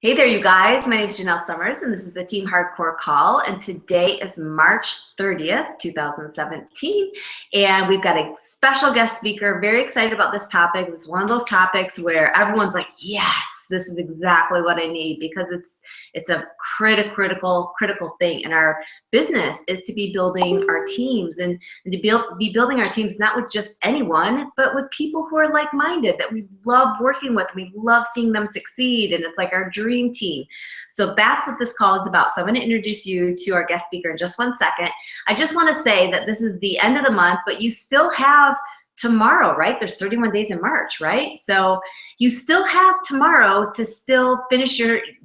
Hey there, you guys. My name is Janelle Summers, and this is the Team Hardcore Call. And today is March 30th, 2017. And we've got a special guest speaker. Very excited about this topic. It's one of those topics where everyone's like, yes, this is exactly what I need, because it's a critical thing in our business, is to be building our teams and to be building our teams not with just anyone, but with people who are like-minded, that we love working with. We love seeing them succeed, and it's like our dream team. So that's what this call is about. So I'm going to introduce you to our guest speaker in just 1 second. I just want to say that this is the end of the month, but you still have tomorrow, right? There's 31 days in March, right? So you still have tomorrow to still finish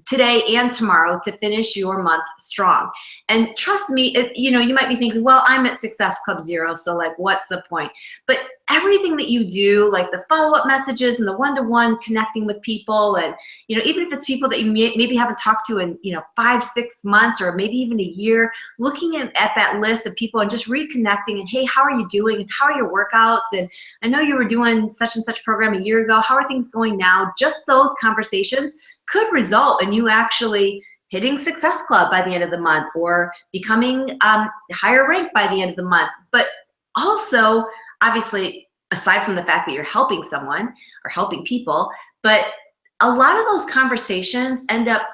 today and tomorrow to finish your month strong. And trust me, you might be thinking, well, I'm at Success Club Zero, so like, what's the point? But everything that you do, like the follow-up messages and the one-to-one connecting with people, and even if it's people that you maybe haven't talked to in 5-6 months or maybe even a year, looking at that list of people and just reconnecting, and hey, how are you doing, and how are your workouts, and I know you were doing such and such program a year ago, how are things going now? Just those conversations could result in you actually hitting Success Club by the end of the month, or becoming higher ranked by the end of the month. But also, obviously, aside from the fact that you're helping someone or helping people, but a lot of those conversations end up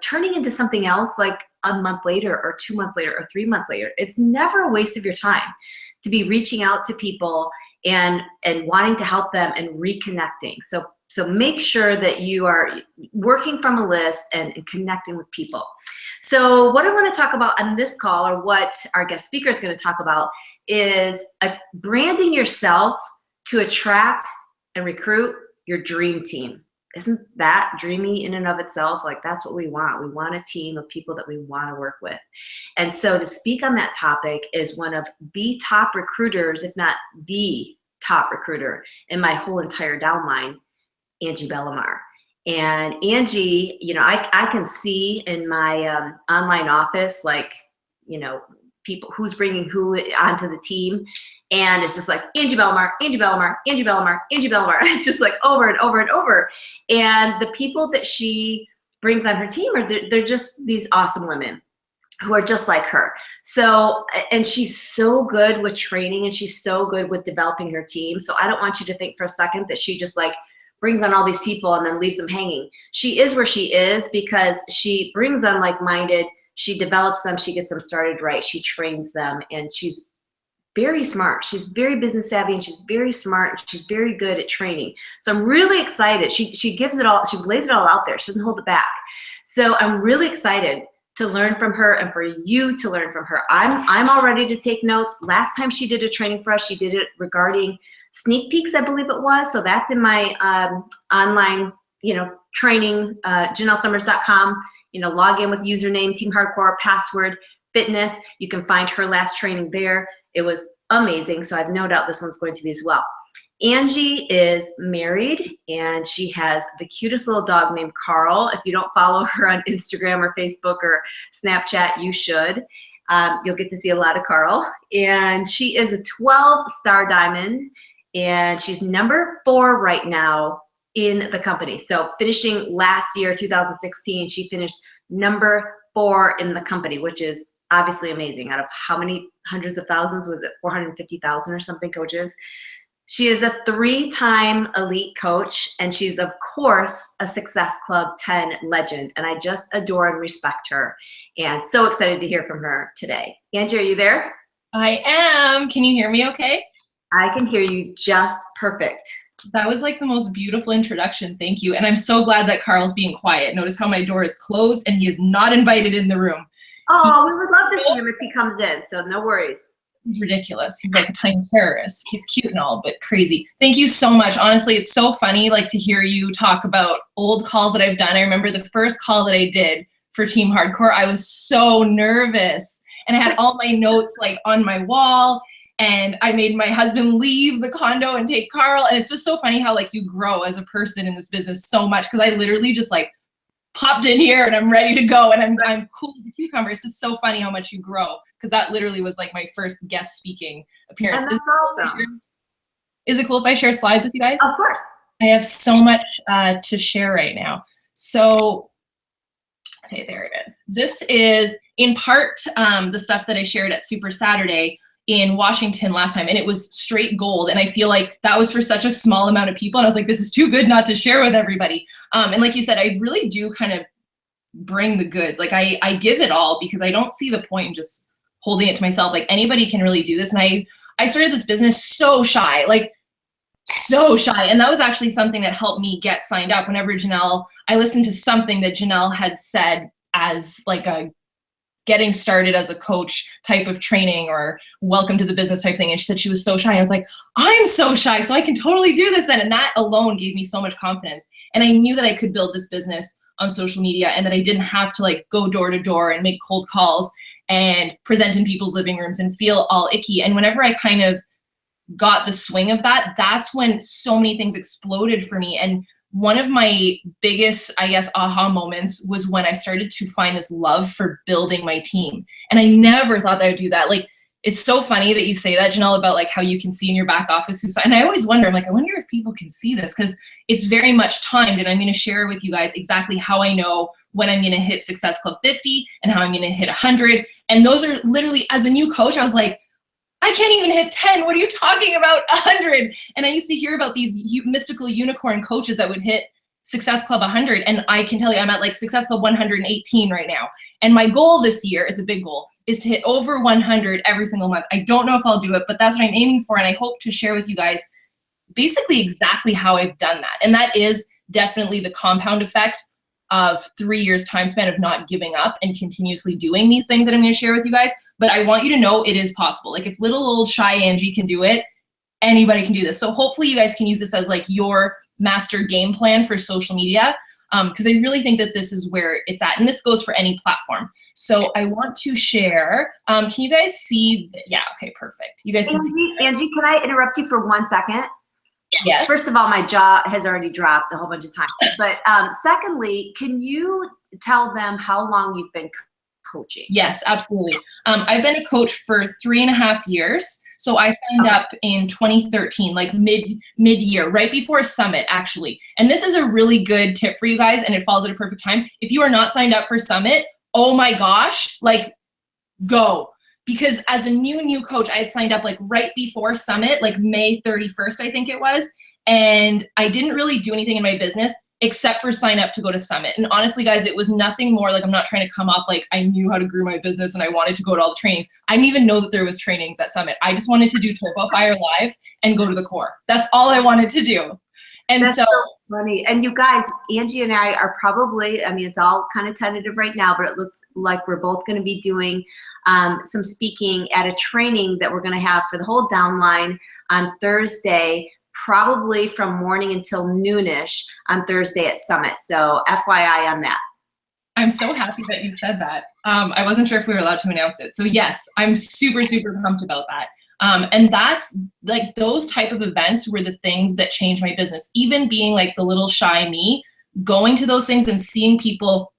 turning into something else, like a month later or 2 months later or 3 months later. It's never a waste of your time to be reaching out to people and wanting to help them and reconnecting. So make sure that you are working from a list and connecting with people. So what I want to talk about on this call, or what our guest speaker is going to talk about, is branding yourself to attract and recruit your dream team. Isn't that dreamy in and of itself? Like, that's what we want. We want a team of people that we want to work with. And so to speak on that topic is one of the top recruiters, if not the top recruiter in my whole entire downline, Angie Bellemare. And Angie, I can see in my online office, like, people who's bringing who onto the team. And it's just like, Angie Bellemare, Angie Bellemare, Angie Bellemare, Angie Bellemare. It's just like over and over and over. And the people that she brings on her team they're just these awesome women who are just like her. So, and she's so good with training, and she's so good with developing her team. So I don't want you to think for a second that she just like brings on all these people and then leaves them hanging. She is where she is because she brings on like-minded, she develops them, she gets them started right, she trains them, and she's very smart. She's very business savvy, and she's very smart, and she's very good at training. So I'm really excited. She gives it all, she lays it all out there. She doesn't hold it back. So I'm really excited to learn from her and for you to learn from her. I'm all ready to take notes. Last time she did a training for us, she did it regarding sneak peeks, I believe it was. So that's in my online, training, JanelleSummers.com. Log in with username, Team Hardcore, password, fitness. You can find her last training there. It was amazing. So I have no doubt this one's going to be as well. Angie is married, and she has the cutest little dog named Carl. If you don't follow her on Instagram or Facebook or Snapchat, you should. You'll get to see a lot of Carl. And she is a 12-star diamond, and she's number 4 right now in the company. So finishing last year, 2016, she finished number 4 in the company, which is obviously amazing. Out of how many hundreds of thousands? Was it 450,000 or something coaches? She is a 3-time elite coach, and she's, of course, a Success Club 10 legend. And I just adore and respect her, and so excited to hear from her today. Angie, are you there? I am. Can you hear me okay? I can hear you just perfect. That was like the most beautiful introduction. Thank you. And I'm so glad that Carl's being quiet. Notice how my door is closed and he is not invited in the room. Oh, we would love to see him if he comes in, so no worries. He's ridiculous. He's like a tiny terrorist. He's cute and all, but crazy. Thank you so much. Honestly, it's so funny to hear you talk about old calls that I've done. I remember the first call that I did for Team Hardcore, I was so nervous. And I had all my notes on my wall. And I made my husband leave the condo and take Carl. And it's just so funny how you grow as a person in this business so much. Because I literally just popped in here and I'm ready to go. And I'm cool with the cucumber. It's just so funny how much you grow. Because that literally was my first guest speaking appearance. And that's awesome. Is it cool if I share slides with you guys? Of course. I have so much to share right now. So, okay, there it is. This is in part the stuff that I shared at Super Saturday in Washington last time, and it was straight gold. And I feel like that was for such a small amount of people. And I was like, this is too good not to share with everybody. And like you said, I really do kind of bring the goods. Like I give it all because I don't see the point in just holding it to myself. Like anybody can really do this. And I started this business so shy, like so shy. And that was actually something that helped me get signed up. Whenever I listened to something that Janelle had said as like a getting started as a coach type of training or welcome to the business type thing. And she said she was so shy. I was like, I'm so shy, so I can totally do this then. And that alone gave me so much confidence. And I knew that I could build this business on social media and that I didn't have to like go door to door and make cold calls and present in people's living rooms and feel all icky. And whenever I kind of got the swing of that, that's when so many things exploded for me. And one of my biggest, I guess, aha moments was when I started to find this love for building my team. And I never thought that I would do that. Like, it's so funny that you say that, Janelle, about like how you can see in your back office who's, and I always wonder, I'm like, I wonder if people can see this because it's very much timed. And I'm going to share with you guys exactly how I know when I'm going to hit Success Club 50 and how I'm going to hit 100. And those are literally, as a new coach, I was like, I can't even hit 10. What are you talking about? 100. And I used to hear about these mystical unicorn coaches that would hit Success Club 100. And I can tell you, I'm at like Success Club 118 right now. And my goal this year is a big goal, is to hit over 100 every single month. I don't know if I'll do it, but that's what I'm aiming for. And I hope to share with you guys basically exactly how I've done that. And that is definitely the compound effect of 3 years time span of not giving up and continuously doing these things that I'm going to share with you guys. But I want you to know it is possible. Like if little old shy Angie can do it, anybody can do this. So hopefully you guys can use this as like your master game plan for social media. Because I really think that this is where it's at. And this goes for any platform. So I want to share, can you guys see? Yeah, okay, perfect. You guys can see. Angie, can I interrupt you for 1 second? Yes. First of all, my jaw has already dropped a whole bunch of times. But secondly, can you tell them how long you've been coaching? Yes, absolutely. I've been a coach for 3.5 years. So I signed up in 2013, like mid-year, right before Summit, actually. And this is a really good tip for you guys, and it falls at a perfect time. If you are not signed up for Summit, oh my gosh, like go. Because as a new coach, I had signed up like right before Summit, like May 31st, I think it was. And I didn't really do anything in my business except for sign up to go to Summit. And honestly, guys, it was nothing more like, I'm not trying to come off like I knew how to grow my business and I wanted to go to all the trainings. I didn't even know that there was trainings at Summit. I just wanted to do Turbo Fire Live and go to the core. That's all I wanted to do. And That's so funny. And you guys, Angie and I are probably, I mean, it's all kind of tentative right now, but it looks like we're both going to be doing some speaking at a training that we're going to have for the whole downline on Thursday, probably from morning until noonish on Thursday at Summit. So FYI on that. I'm so happy that you said that. I wasn't sure if we were allowed to announce it. So yes, I'm super, super pumped about that. And that's like those type of events were the things that changed my business. Even being like the little shy me, going to those things and seeing people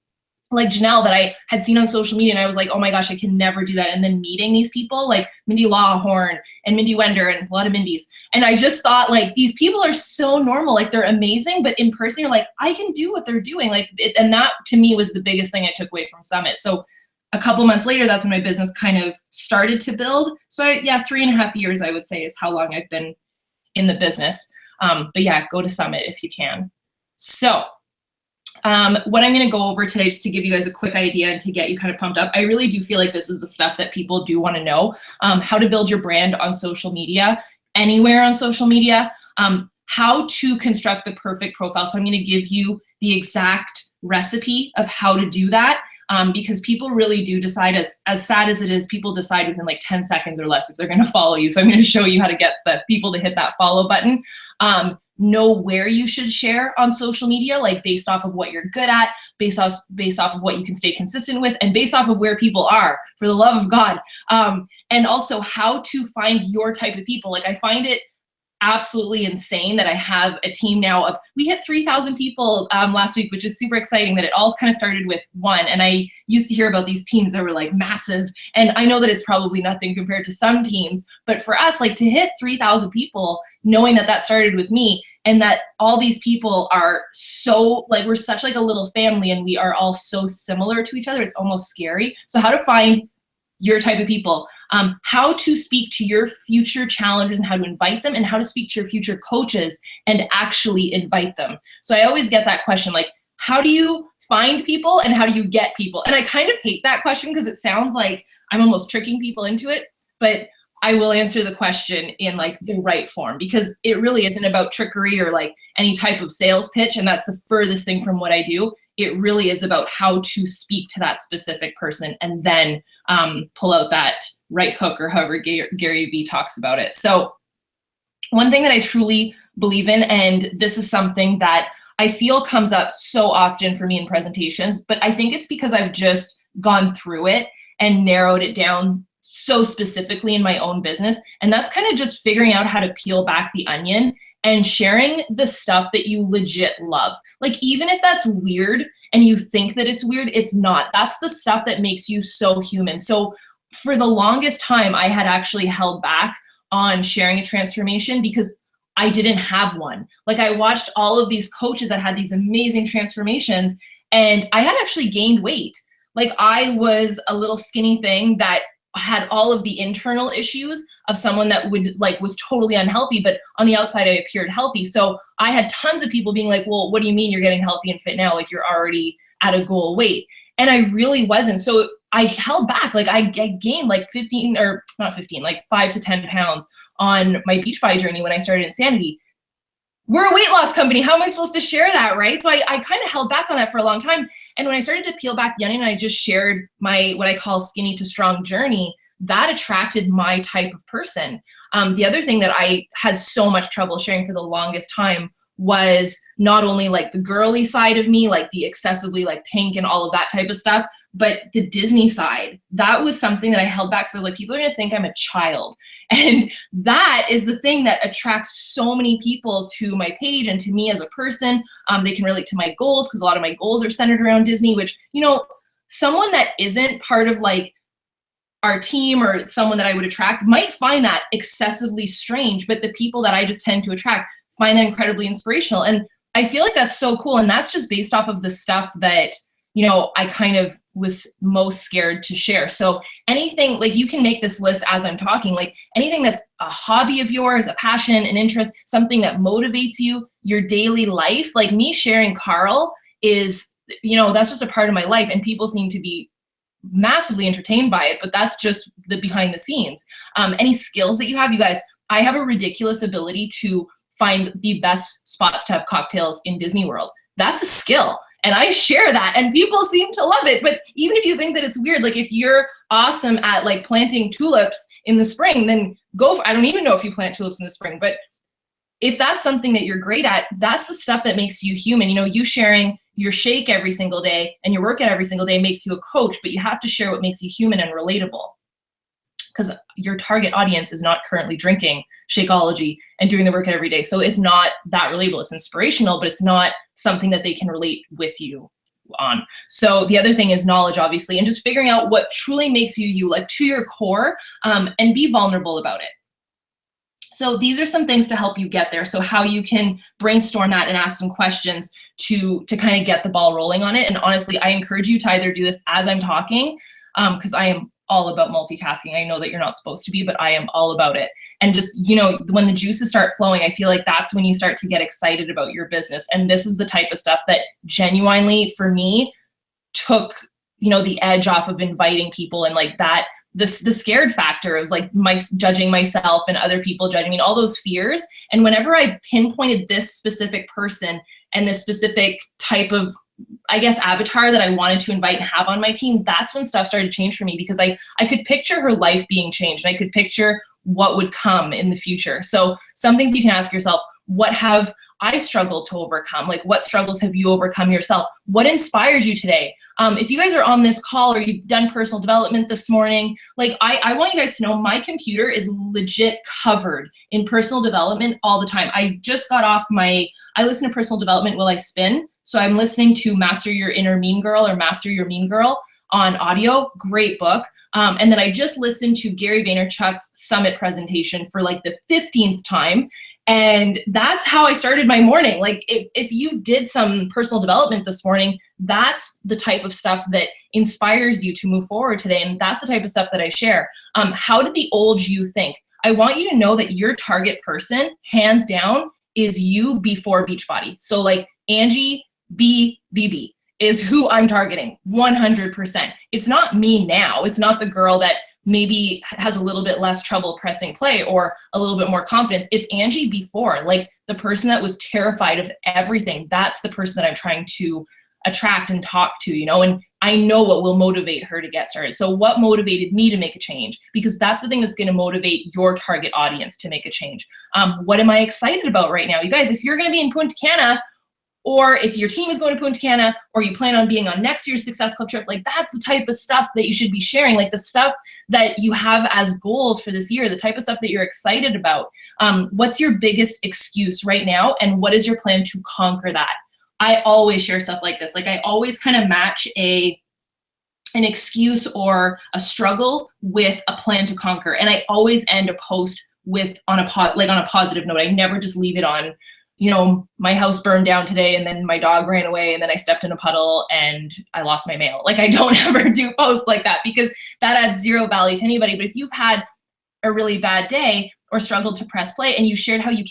like Janelle that I had seen on social media, and I was like, oh my gosh, I can never do that. And then meeting these people like Mindy Lawhorn and Mindy Wender and a lot of Mindys. And I just thought like, these people are so normal, like they're amazing, but in person, you're like, I can do what they're doing. Like, and that to me was the biggest thing I took away from Summit. So a couple months later, that's when my business kind of started to build. So yeah, 3.5 years, I would say, is how long I've been in the business. But yeah, go to Summit if you can. So what I'm going to go over today, just to give you guys a quick idea and to get you kind of pumped up, I really do feel like this is the stuff that people do want to know. How to build your brand on social media, anywhere on social media, how to construct the perfect profile. So I'm going to give you the exact recipe of how to do that. Because people really do decide, as sad as it is, people decide within like 10 seconds or less if they're going to follow you. So I'm going to show you how to get the people to hit that follow button. Know where you should share on social media, like based off of what you're good at, based off of what you can stay consistent with, and based off of where people are, for the love of God. And also how to find your type of people. Like I find it absolutely insane that I have a team now of, we hit 3,000 people last week, which is super exciting that it all kind of started with one. And I used to hear about these teams that were like massive. And I know that it's probably nothing compared to some teams, but for us, like to hit 3,000 people, knowing that that started with me, and that all these people are so, like, we're such like a little family, and we are all so similar to each other. It's almost scary. So how to find your type of people, how to speak to your future challenges and how to invite them, and how to speak to your future coaches and actually invite them. So I always get that question, like, how do you find people and how do you get people? And I kind of hate that question because it sounds like I'm almost tricking people into it, but I will answer the question in like the right form, because it really isn't about trickery or like any type of sales pitch. And that's the furthest thing from what I do. It really is about how to speak to that specific person and then pull out that right hook, or however Gary Vee talks about it. So one thing that I truly believe in, and this is something that I feel comes up so often for me in presentations, but I think it's because I've just gone through it and narrowed it down so specifically in my own business. And that's kind of just figuring out how to peel back the onion and sharing the stuff that you legit love. Like, even if that's weird and you think that it's weird, it's not. That's the stuff that makes you so human. So for the longest time, I had actually held back on sharing a transformation because I didn't have one. Like, I watched all of these coaches that had these amazing transformations, and I had actually gained weight. Like, I was a little skinny thing that had all of the internal issues of someone that would like was totally unhealthy, but on the outside I appeared healthy. So I had tons of people being like, well, what do you mean you're getting healthy and fit now? Like, you're already at a goal weight. And I really wasn't. So I held back. Like, I gained like 15 or not 15, like 5 to 10 pounds on my Beachbody journey when I started Insanity. We're a weight loss company. How am I supposed to share that, right? So I kind of held back on that for a long time. And when I started to peel back the onion and I just shared my, what I call skinny to strong journey, that attracted my type of person. The other thing that I had so much trouble sharing for the longest time was not only like the girly side of me, like the excessively like pink and all of that type of stuff, but the Disney side. That was something that I held back. So I was like, people are gonna think I'm a child. And that is the thing that attracts so many people to my page and to me as a person. They can relate to my goals because a lot of my goals are centered around Disney, which, you know, someone that isn't part of like our team or someone that I would attract might find that excessively strange, but the people that I just tend to attract find that incredibly inspirational. And I feel like that's so cool. And that's just based off of the stuff that, you know, I kind of was most scared to share. So anything, like, you can make this list as I'm talking, like anything that's a hobby of yours, a passion, an interest, something that motivates you, your daily life. Like me sharing Carl is, you know, that's just a part of my life, and people seem to be massively entertained by it, but that's just the behind the scenes. Any skills that you have, you guys, I have a ridiculous ability to find the best spots to have cocktails in Disney World. That's a skill. And I share that, and people seem to love it. But even if you think that it's weird, like if you're awesome at like planting tulips in the spring, then go for, I don't even know if you plant tulips in the spring, but if that's something that you're great at, that's the stuff that makes you human. You know, you sharing your shake every single day and your workout every single day makes you a coach, but you have to share what makes you human and relatable. Because your target audience is not currently drinking Shakeology and doing the workout every day. So it's not that relatable. It's inspirational, but it's not something that they can relate with you on. So the other thing is knowledge, obviously, and just figuring out what truly makes you you, like to your core, and be vulnerable about it. So these are some things to help you get there. So how you can brainstorm that and ask some questions to kind of get the ball rolling on it. And honestly, I encourage you to either do this as I'm talking, because I am all about multitasking. I know that you're not supposed to be, but I am all about it. And just, you know, when the juices start flowing, I feel like that's when you start to get excited about your business. And this is the type of stuff that genuinely for me took, you know, the edge off of inviting people, and like that, the scared factor of like judging myself and other people judging me and all those fears. And whenever I pinpointed this specific person and this specific type of, I guess, avatar that I wanted to invite and have on my team, that's when stuff started to change for me, because I could picture her life being changed, and I could picture what would come in the future. So some things you can ask yourself: what have I struggled to overcome? Like, what struggles have you overcome yourself? What inspired you today? If you guys are on this call or you've done personal development this morning, like I want you guys to know my computer is legit covered in personal development all the time. I just got off I listen to personal development while I spin. So I'm listening to Master Your Inner Mean Girl or Master Your Mean Girl on audio. Great book. And then I just listened to Gary Vaynerchuk's summit presentation for like the 15th time. And that's how I started my morning. Like if you did some personal development this morning, that's the type of stuff that inspires you to move forward today. And that's the type of stuff that I share. How did the old you think? I want you to know that your target person, hands down, is you before Beachbody. So like Angie BBB is who I'm targeting 100%. It's not me now. It's not the girl that maybe has a little bit less trouble pressing play or a little bit more confidence. It's Angie before, like the person that was terrified of everything. That's the person that I'm trying to attract and talk to, you know, and I know what will motivate her to get started. So what motivated me to make a change? Because that's the thing that's going to motivate your target audience to make a change. What am I excited about right now? You guys, if you're going to be in Punta Cana, or if your team is going to Punta Cana, or you plan on being on next year's Success Club trip, like that's the type of stuff that you should be sharing, like the stuff that you have as goals for this year, the type of stuff that you're excited about. What's your biggest excuse right now, and what is your plan to conquer that? I always share stuff like this. Like I always kind of match an excuse or a struggle with a plan to conquer, and I always end a post with on a positive note. I never just leave it on, you know, my house burned down today and then my dog ran away and then I stepped in a puddle and I lost my mail. Like I don't ever do posts like that because that adds zero value to anybody. But if you've had a really bad day or struggled to press play and you shared how you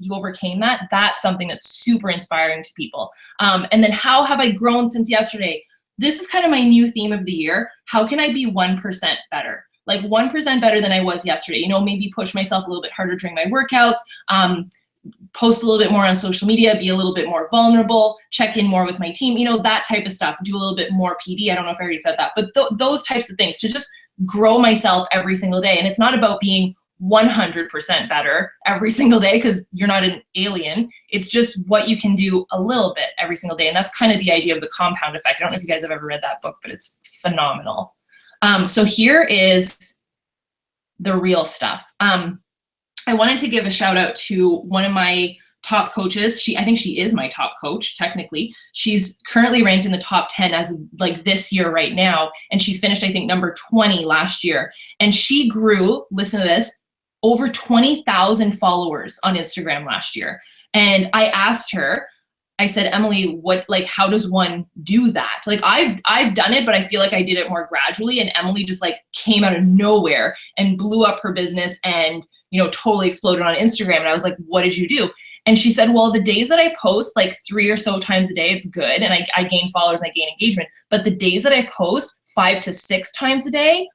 overcame that, that's something that's super inspiring to people. And then how have I grown since yesterday? This is kind of my new theme of the year. How can I be 1% better? Like 1% better than I was yesterday. You know, maybe push myself a little bit harder during my workouts, post a little bit more on social media, be a little bit more vulnerable, check in more with my team, you know, that type of stuff, do a little bit more PD. I don't know if I already said that, but those types of things to just grow myself every single day. And it's not about being 100% better every single day because you're not an alien. It's just what you can do a little bit every single day. And that's kind of the idea of the compound effect. I don't know if you guys have ever read that book, but it's phenomenal. So here is the real stuff. I wanted to give a shout out to one of my top coaches. I think she is my top coach, technically. She's currently ranked in the top 10 as of like this year right now. And she finished, I think, number 20 last year. And she grew, listen to this, over 20,000 followers on Instagram last year. And I asked her, I said, Emily, how does one do that? Like I've done it, but I feel like I did it more gradually. And Emily just like came out of nowhere and blew up her business and, you know, totally exploded on Instagram. And I was like, what did you do? And she said, well, the days that I post like 3 or so times a day, it's good. And I gain followers and I gain engagement. But the days that I post 5 to 6 times a day,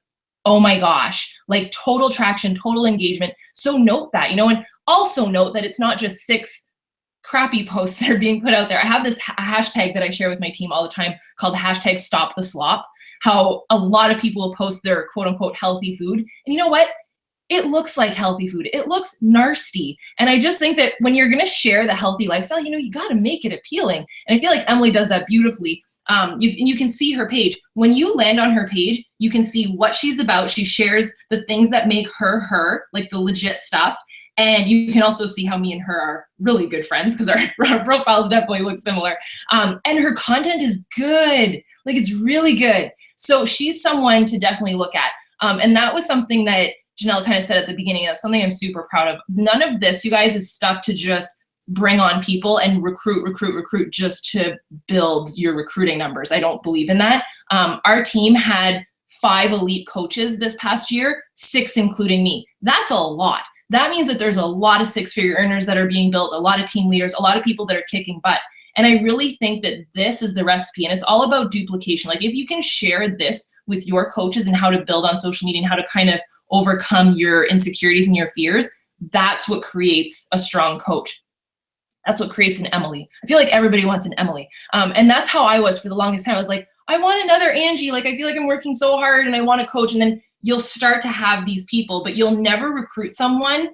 oh my gosh, like total traction, total engagement. So note that, you know, and also note that it's not just 6 crappy posts that are being put out there. I have this hashtag that I share with my team all the time called hashtag stop the slop, how a lot of people will post their quote unquote healthy food. And you know what? It looks like healthy food. It looks nasty. And I just think that when you're going to share the healthy lifestyle, you know, you got to make it appealing. And I feel like Emily does that beautifully. You can see her page. When you land on her page, you can see what she's about. She shares the things that make her, like the legit stuff. And you can also see how me and her are really good friends because our profiles definitely look similar. And her content is good. Like it's really good. So she's someone to definitely look at. And that was something that Janelle kind of said at the beginning. That's something I'm super proud of. None of this, you guys, is stuff to just bring on people and recruit just to build your recruiting numbers. I don't believe in that. Our team had 5 elite coaches this past year, 6 including me. That's a lot. That means that there's a lot of 6-figure earners that are being built, a lot of team leaders, a lot of people that are kicking butt. And I really think that this is the recipe, and it's all about duplication. Like if you can share this with your coaches and how to build on social media and how to kind of overcome your insecurities and your fears, that's what creates a strong coach. That's what creates an Emily. I feel like everybody wants an Emily. And that's how I was for the longest time. I was like, I want another Angie. Like I feel like I'm working so hard and I want a coach. And then you'll start to have these people, but you'll never recruit someone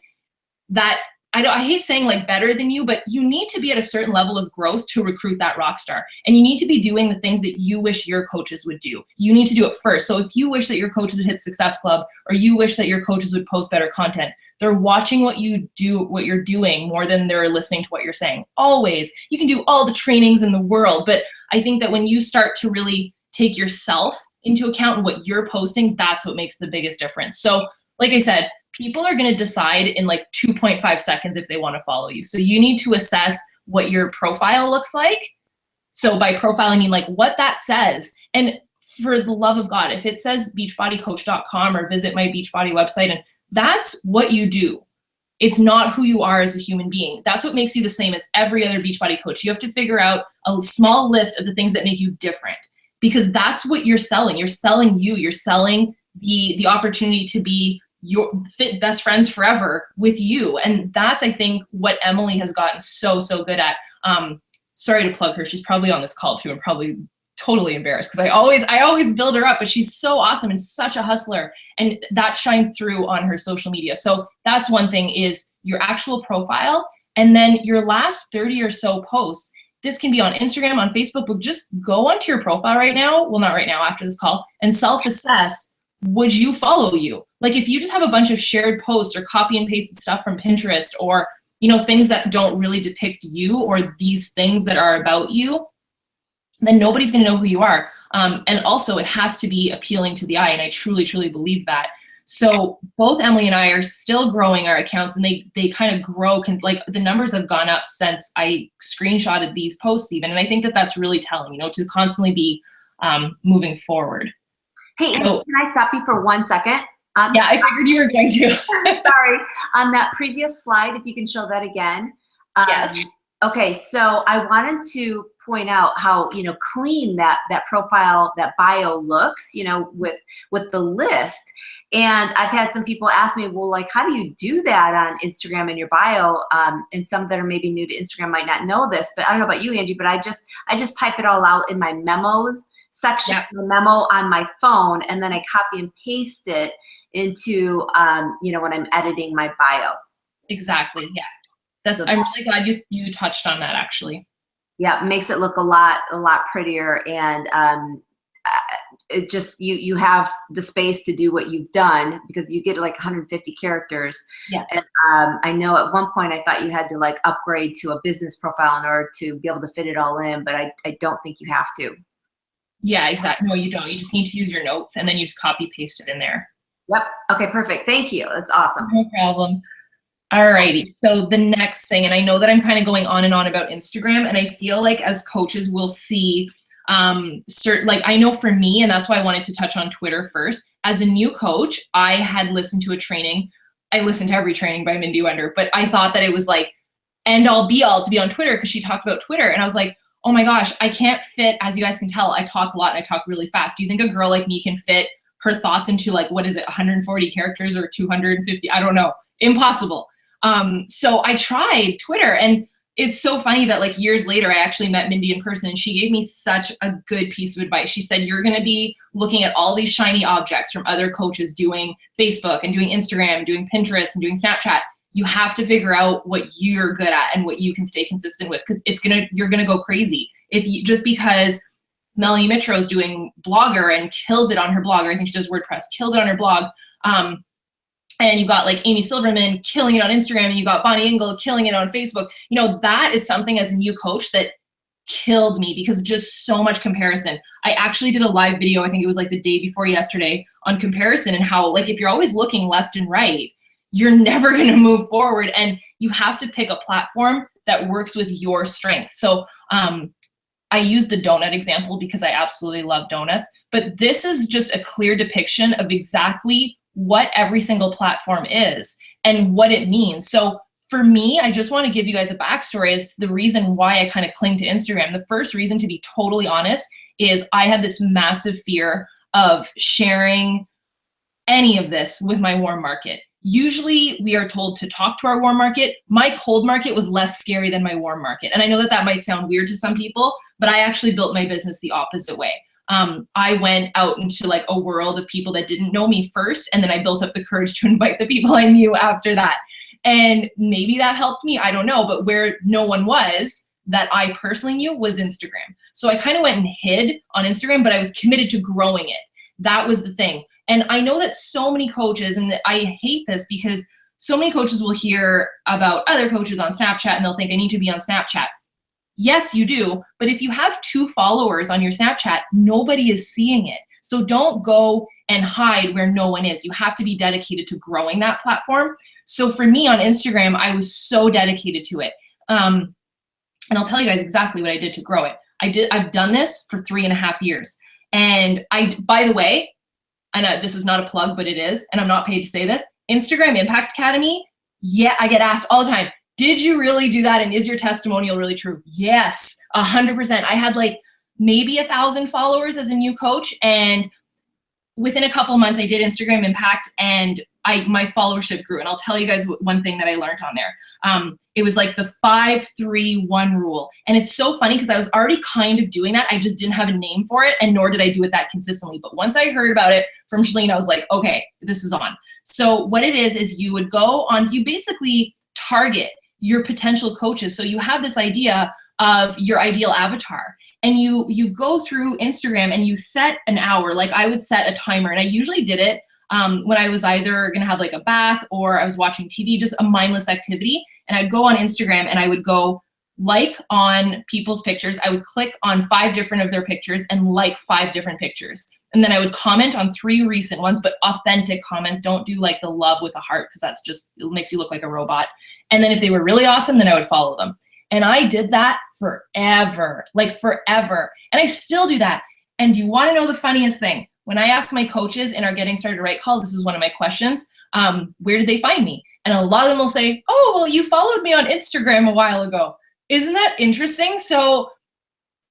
that, I hate saying like better than you, but you need to be at a certain level of growth to recruit that rock star. And you need to be doing the things that you wish your coaches would do. You need to do it first. So if you wish that your coaches would hit Success Club, or you wish that your coaches would post better content, they're watching what you do, what you're doing more than they're listening to what you're saying. Always. You can do all the trainings in the world, but I think that when you start to really take yourself into account and what you're posting, that's what makes the biggest difference. So like I said, people are going to decide in like 2.5 seconds if they want to follow you. So you need to assess what your profile looks like. So by profile, I mean like what that says. And for the love of God, if it says beachbodycoach.com or visit my Beachbody website, and that's what you do. It's not who you are as a human being. That's what makes you the same as every other Beachbody coach. You have to figure out a small list of the things that make you different, because that's what you're selling. You're selling you. You're selling the opportunity to be your fit best friends forever with you. And that's, I think, what Emily has gotten so good at. Sorry to plug her. She's probably on this call too, and probably totally embarrassed because I always build her up, but she's so awesome and such a hustler, and that shines through on her social media. So that's one thing, is your actual profile, and then your last 30 or so posts. This can be on Instagram, on Facebook, but just go onto your profile right now. Well, not right now, after this call, and self-assess. Would you follow you? Like if you just have a bunch of shared posts or copy and pasted stuff from Pinterest, or, you know, things that don't really depict you, or these things that are about you, then nobody's going to know who you are. And also it has to be appealing to the eye. And I truly believe that. So both Emily and I are still growing our accounts, and they kind of grow. Like the numbers have gone up since I screenshotted these posts even. And I think that that's really telling, you know, to constantly be moving forward. Hey, so, can I stop you for 1 second? Yeah, I figured you were going to. Sorry. On that previous slide, if you can show that again. Yes. Okay, so I wanted to point out how, you know, clean that profile, that bio looks, you know, with the list. And I've had some people ask me, well, like, how do you do that on Instagram in your bio? And some that are maybe new to Instagram might not know this, but I don't know about you, Angie, but I just type it all out in my memos section, the memo on my phone, and then I copy and paste it into, you know, when I'm editing my bio. Exactly. Yeah. I'm really glad you touched on that, actually. Yeah, it makes it look a lot prettier, and it just you have the space to do what you've done, because you get like 150 characters. Yeah. And I know at one point I thought you had to like upgrade to a business profile in order to be able to fit it all in, but I don't think you have to. Yeah, exactly. No, you don't. You just need to use your notes, and then you just copy paste it in there. Yep. Okay, perfect. Thank you. That's awesome. No problem. Alrighty, so the next thing, and I know that I'm kind of going on and on about Instagram, and I feel like as coaches we'll see like I know for me, and that's why I wanted to touch on Twitter first. As a new coach, I had listened to a training. I listened to every training by Mindy Wender, but I thought that it was like end all be all to be on Twitter, because she talked about Twitter, and I was like, oh my gosh, I can't fit, as you guys can tell, I talk a lot and I talk really fast. Do you think a girl like me can fit her thoughts into like, what is it, 140 characters or 250? I don't know. Impossible. So I tried Twitter, and it's so funny that like years later, I actually met Mindy in person, and she gave me such a good piece of advice. She said, you're going to be looking at all these shiny objects from other coaches doing Facebook and doing Instagram, doing Pinterest and doing Snapchat. You have to figure out what you're good at and what you can stay consistent with, because you're going to go crazy. If you, just because Melanie Mitro's doing Blogger and kills it on her blog, or I think she does WordPress, kills it on her blog, and you got like Amy Silverman killing it on Instagram, and you got Bonnie Engel killing it on Facebook. You know, that is something as a new coach that killed me, because just so much comparison. I actually did a live video, I think it was like the day before yesterday, on comparison, and how like if you're always looking left and right, you're never going to move forward, and you have to pick a platform that works with your strengths. So I use the donut example because I absolutely love donuts, but this is just a clear depiction of exactly what every single platform is and what it means. So for me, I just want to give you guys a backstory as to the reason why I kind of cling to Instagram. The first reason, to be totally honest, is I had this massive fear of sharing any of this with my warm market. Usually we are told to talk to our warm market. My cold market was less scary than my warm market. And I know that that might sound weird to some people, but I actually built my business the opposite way. I went out into like a world of people that didn't know me first, and then I built up the courage to invite the people I knew after that. And maybe that helped me, I don't know, but where no one was that I personally knew was Instagram. So I kind of went and hid on Instagram, but I was committed to growing it. That was the thing. And I know that so many coaches, and I hate this because so many coaches will hear about other coaches on Snapchat and they'll think I need to be on Snapchat. Yes, you do. But if you have 2 followers on your Snapchat, nobody is seeing it. So don't go and hide where no one is. You have to be dedicated to growing that platform. So for me on Instagram, I was so dedicated to it. And I'll tell you guys exactly what I did to grow it. I've done this for 3.5 years. And by the way, and this is not a plug, but it is, and I'm not paid to say this, Instagram Impact Academy, yeah, I get asked all the time, did you really do that? And is your testimonial really true? Yes, 100%. I had like maybe 1,000 followers as a new coach. And within a couple months, I did Instagram Impact, and my followership grew. And I'll tell you guys one thing that I learned on there. It was like the 5-3-1 rule. And it's so funny because I was already kind of doing that. I just didn't have a name for it, and nor did I do it that consistently. But once I heard about it from Shalene, I was like, okay, this is on. So what it is you would go on, you basically target your potential coaches. So you have this idea of your ideal avatar, and you go through Instagram and you set an hour. Like I would set a timer, and I usually did it when I was either gonna have like a bath or I was watching TV, just a mindless activity. And I'd go on Instagram and I would go like on people's pictures. I would click on 5 different of their pictures and like 5 different pictures. And then I would comment on 3 recent ones, but authentic comments. Don't do like the love with a heart, because that's just, it makes you look like a robot. And then if they were really awesome, then I would follow them. And I did that forever, like forever. And I still do that. And do you want to know the funniest thing? When I ask my coaches in our Getting Started Right call, this is one of my questions, where did they find me? And a lot of them will say, oh, well, you followed me on Instagram a while ago. Isn't that interesting? So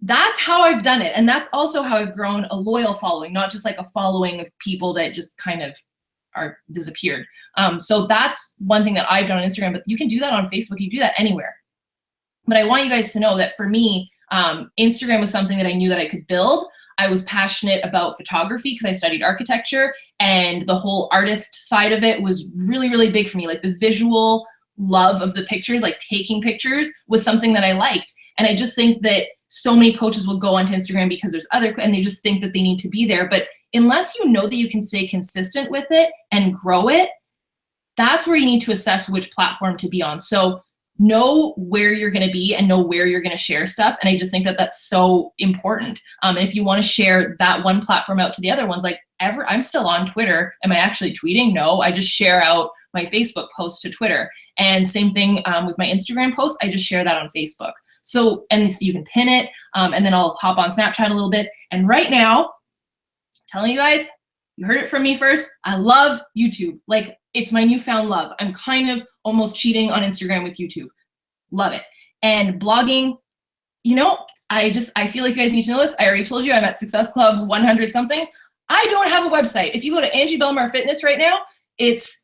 that's how I've done it. And that's also how I've grown a loyal following, not just like a following of people that just kind of are disappeared. So that's one thing that I've done on Instagram, but you can do that on Facebook. You can do that anywhere. But I want you guys to know that for me, Instagram was something that I knew that I could build. I was passionate about photography because I studied architecture, and the whole artist side of it was really, really big for me. Like the visual love of the pictures, like taking pictures, was something that I liked. And I just think that so many coaches will go onto Instagram because there's and they just think that they need to be there. But unless you know that you can stay consistent with it and grow it, that's where you need to assess which platform to be on. So know where you're going to be and know where you're going to share stuff. And I just think that that's so important. And if you want to share that one platform out to the other ones, like I'm still on Twitter. Am I actually tweeting? No, I just share out my Facebook post to Twitter. And same thing with my Instagram post. I just share that on Facebook. So, and you can pin it, and then I'll hop on Snapchat a little bit. And right now, telling you guys, you heard it from me first, I love YouTube. Like, it's my newfound love. I'm kind of almost cheating on Instagram with YouTube. Love it. And blogging, you know, I feel like you guys need to know this. I already told you I'm at Success Club 100 something. I don't have a website. If you go to Angie Bellemare Fitness right now, it's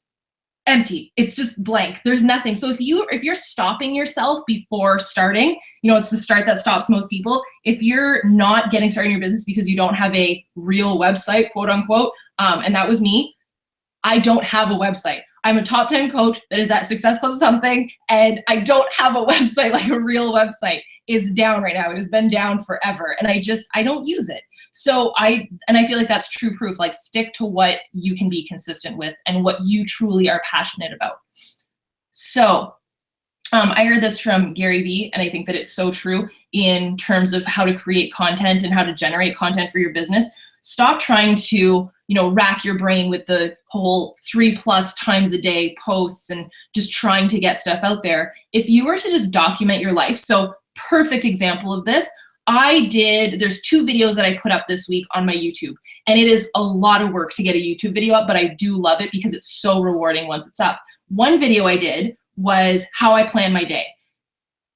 empty. It's just blank. There's nothing. So if you're stopping yourself before starting, you know, it's the start that stops most people. If you're not getting started in your business because you don't have a real website, quote unquote, and that was me, I don't have a website. I'm a top 10 coach that is at Success Club something, and I don't have a website, like a real website. It's down right now. It has been down forever, and I don't use it. So I feel like that's true proof. Like, stick to what you can be consistent with and what you truly are passionate about. So I heard this from Gary Vee, and I think that it's so true in terms of how to create content and how to generate content for your business. Stop trying to, you know, rack your brain with the whole 3+ times a day posts and just trying to get stuff out there. If you were to just document your life, so perfect example of this, there's 2 videos that I put up this week on my YouTube, and it is a lot of work to get a YouTube video up, but I do love it because it's so rewarding once it's up. One video I did was how I plan my day.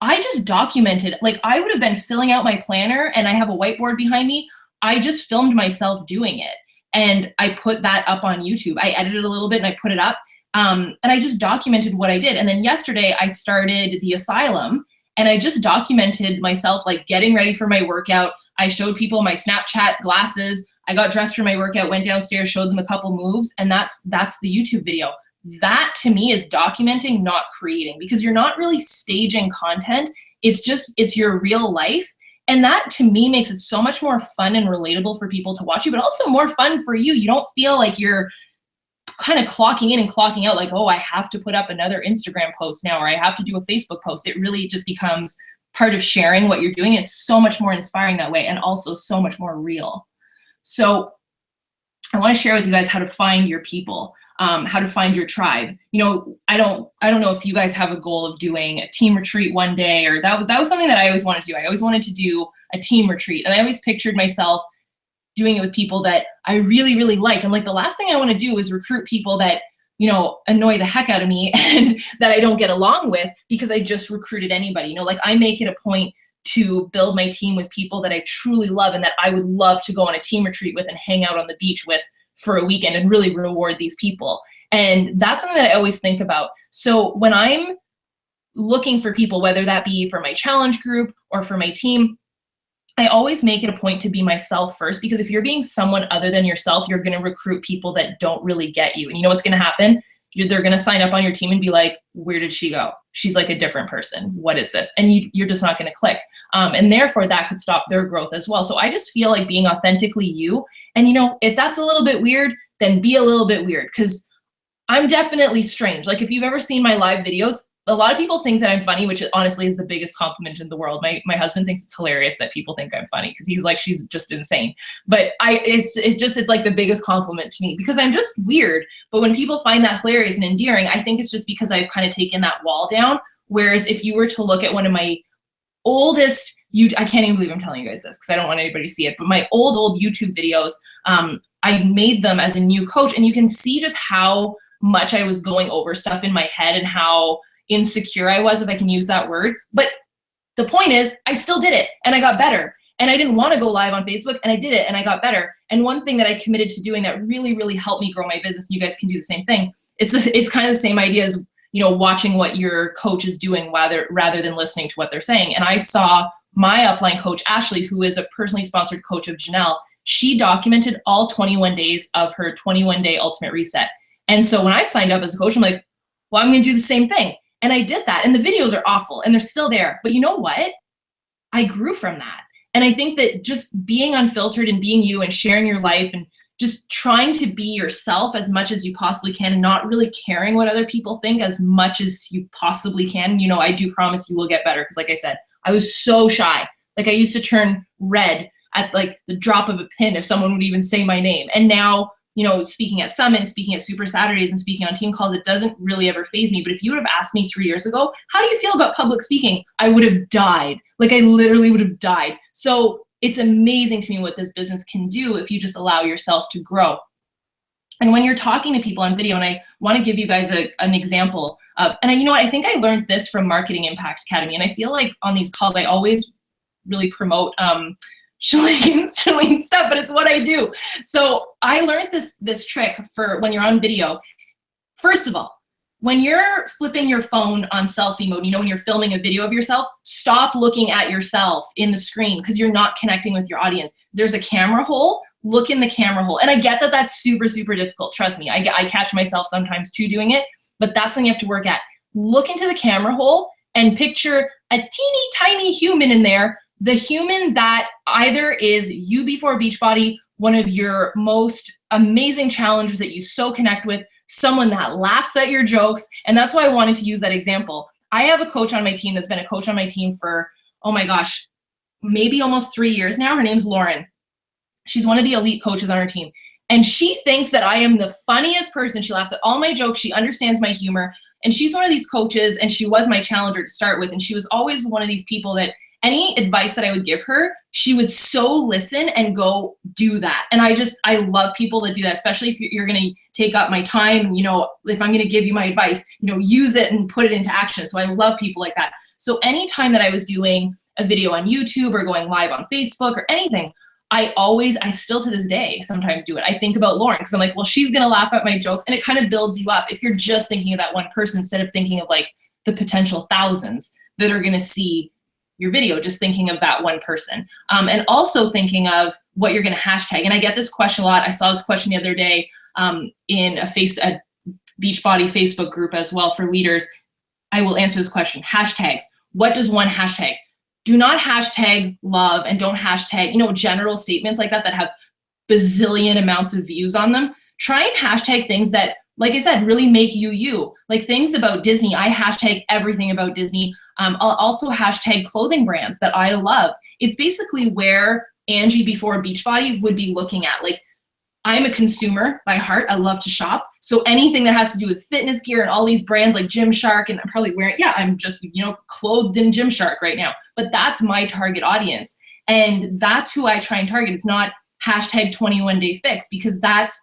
I just documented, like, I would have been filling out my planner, and I have a whiteboard behind me. I just filmed myself doing it, and I put that up on YouTube. I edited a little bit and I put it up, and I just documented what I did. And then yesterday I started the Asylum, and I just documented myself, like, getting ready for my workout. I showed people my Snapchat glasses. I got dressed for my workout, went downstairs, showed them a couple moves, and that's the YouTube video. That to me is documenting, not creating, because you're not really staging content. It's your real life. And that to me makes it so much more fun and relatable for people to watch you, but also more fun for you. You don't feel like you're kind of clocking in and clocking out, like, oh, I have to put up another Instagram post now, or I have to do a Facebook post. It really just becomes part of sharing what you're doing. It's so much more inspiring that way, and also so much more real. So I want to share with you guys how to find your people, how to find your tribe. You know, I don't know if you guys have a goal of doing a team retreat one day, or that was something that I always wanted to do. I always wanted to do a team retreat, and I always pictured myself doing it with people that I really, really liked. I'm like, the last thing I want to do is recruit people that, you know, annoy the heck out of me and that I don't get along with because I just recruited anybody. You know, like I make it a point to build my team with people that I truly love and that I would love to go on a team retreat with and hang out on the beach with for a weekend and really reward these people. And that's something that I always think about. So when I'm looking for people, whether that be for my challenge group or for my team, I always make it a point to be myself first, because if you're being someone other than yourself, you're going to recruit people that don't really get you. And you know what's going to happen? They're going to sign up on your team and be like, where did she go? She's like a different person. What is this? And you're just not going to click. And therefore that could stop their growth as well. So I just feel like being authentically you. And you know, if that's a little bit weird, then be a little bit weird, because I'm definitely strange. Like if you've ever seen my live videos, a lot of people think that I'm funny, which honestly is the biggest compliment in the world. My husband thinks it's hilarious that people think I'm funny, because he's like, she's just insane. But it's like the biggest compliment to me, because I'm just weird. But when people find that hilarious and endearing, I think it's just because I've kind of taken that wall down. Whereas if you were to look at one of my oldest, I can't even believe I'm telling you guys this because I don't want anybody to see it, but my old YouTube videos, I made them as a new coach, and you can see just how much I was going over stuff in my head and how insecure I was, if I can use that word. But the point is, I still did it and I got better. And I didn't want to go live on Facebook, and I did it and I got better. And one thing that I committed to doing that really, really helped me grow my business, and you guys can do the same thing, it's kind of the same idea as, you know, watching what your coach is doing rather than listening to what they're saying. And I saw my upline coach, Ashley, who is a personally sponsored coach of Janelle. She documented all 21 days of her 21-day ultimate reset. And so when I signed up as a coach, I'm like, well, I'm going to do the same thing. And I did that. And the videos are awful and they're still there. But you know what? I grew from that. And I think that just being unfiltered and being you and sharing your life and just trying to be yourself as much as you possibly can, and not really caring what other people think as much as you possibly can. You know, I do promise you will get better. Because like I said, I was so shy. Like I used to turn red at like the drop of a pin if someone would even say my name. And now, you know, speaking at Summit, speaking at Super Saturdays, and speaking on team calls, it doesn't really ever faze me. But if you would have asked me 3 years ago, how do you feel about public speaking? I would have died. Like I literally would have died. So it's amazing to me what this business can do if you just allow yourself to grow. And when you're talking to people on video, and I want to give you guys an example of, and you know what, I think I learned this from Marketing Impact Academy. And I feel like on these calls, I always really promote Shalene stuff, but it's what I do. So I learned this trick for when you're on video. First of all, when you're flipping your phone on selfie mode, you know, when you're filming a video of yourself, stop looking at yourself in the screen, because you're not connecting with your audience. There's a camera hole. Look in the camera hole. And I get that that's super, super difficult. Trust me, I catch myself sometimes too doing it, but that's something you have to work at. Look into the camera hole and picture a teeny tiny human in there. The human that either is you before Beachbody, one of your most amazing challengers that you so connect with, someone that laughs at your jokes. And that's why I wanted to use that example. I have a coach on my team that's been a coach on my team for, oh my gosh, maybe almost 3 years now. Her name's Lauren. She's one of the elite coaches on our team. And she thinks that I am the funniest person. She laughs at all my jokes. She understands my humor. And she's one of these coaches, and she was my challenger to start with. And she was always one of these people that any advice that I would give her, she would so listen and go do that. And I love people that do that, especially if you're going to take up my time. You know, if I'm going to give you my advice, you know, use it and put it into action. So I love people like that. So anytime that I was doing a video on YouTube or going live on Facebook or anything, I still to this day sometimes do it. I think about Lauren, because I'm like, well, she's going to laugh at my jokes. And it kind of builds you up if you're just thinking of that one person instead of thinking of like the potential thousands that are going to see your video, just thinking of that one person. And also thinking of what you're going to hashtag. And I get this question a lot. I saw this question the other day in a Beachbody Facebook group as well for leaders. I will answer this question. Hashtags. What does one hashtag? Do not hashtag love, and don't hashtag, you know, general statements like that have bazillion amounts of views on them. Try and hashtag things that, like I said, really make you. Like things about Disney, I hashtag everything about Disney. I'll also hashtag clothing brands that I love. It's basically where Angie before Beachbody would be looking at. Like I'm a consumer by heart. I love to shop. So anything that has to do with fitness gear and all these brands like Gymshark, and I'm probably wearing, yeah, I'm just, clothed in Gymshark right now. But that's my target audience. And that's who I try and target. It's not hashtag 21 day fix, because that's,